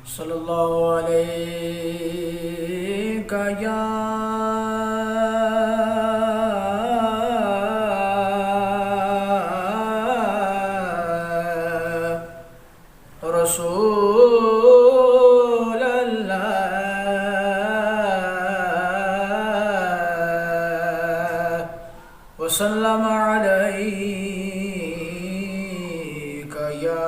صلی اللہ علیہ یا رسول اللہ وسلم علیک یا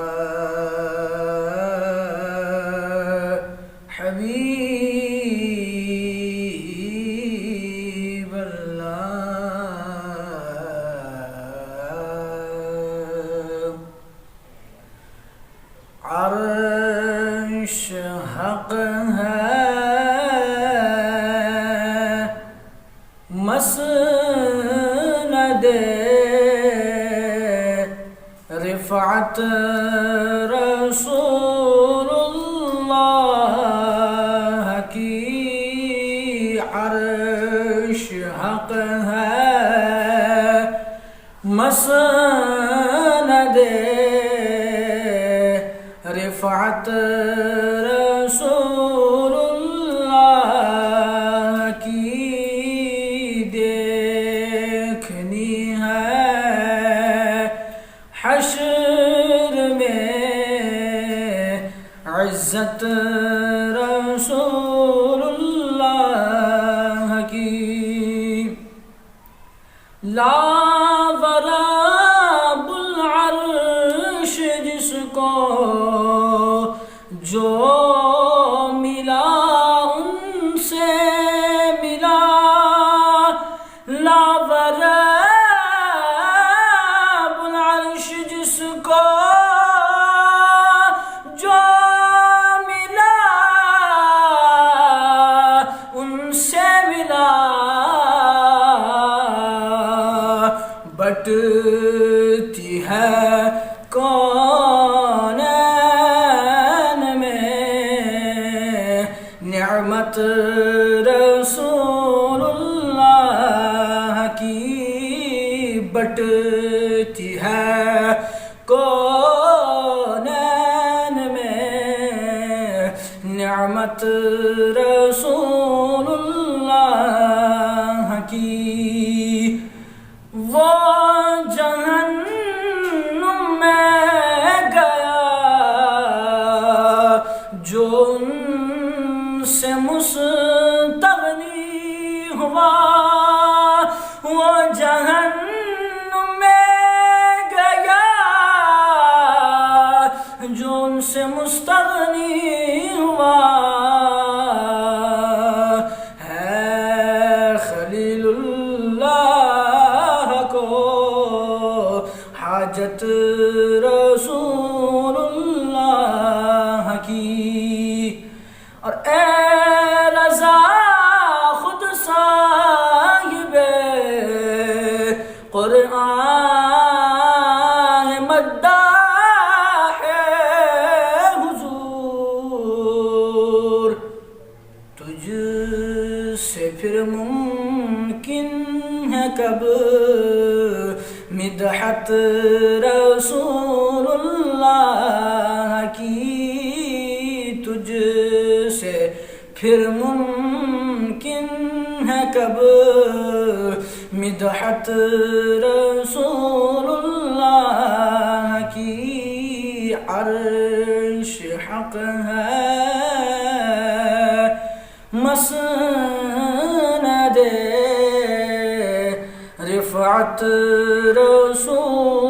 حبیب اللہ۔ عرش حق ہے، مسند رفعت رسول اللہ کی۔ عرش حق ہے، مسند رفعت رسول اللہ کی۔ دیکھنی ہے حشر میں عزت رسول اللہ کی۔ لا ورب العرش جس کو جو ملا ان سے ملا۔ لا ورب العرش جس کو جو ملا ان سے ملا۔ بٹتی ہے کونین میں نعمت رسول اللہ کی۔ بٹتی ہے کونین میں نعمت رسول اللہ کی۔ وہ جہنم میں گیا جو ان سے مستغنی ہوا۔ وہ جہنم میں گیا جو ان سے مستغنی ہوا۔ حاجت رسول اللہ کی۔ اور اے رضا خود صاحب قرآن مداح حضور، تجھ سے پھر ممکن ہے کب مدحت رسول اللہ کی۔ تجھ سے پھر ممکن ہے کب مدحت رسول اللہ کی۔ عرش حق ہے، مسند رفعت رسول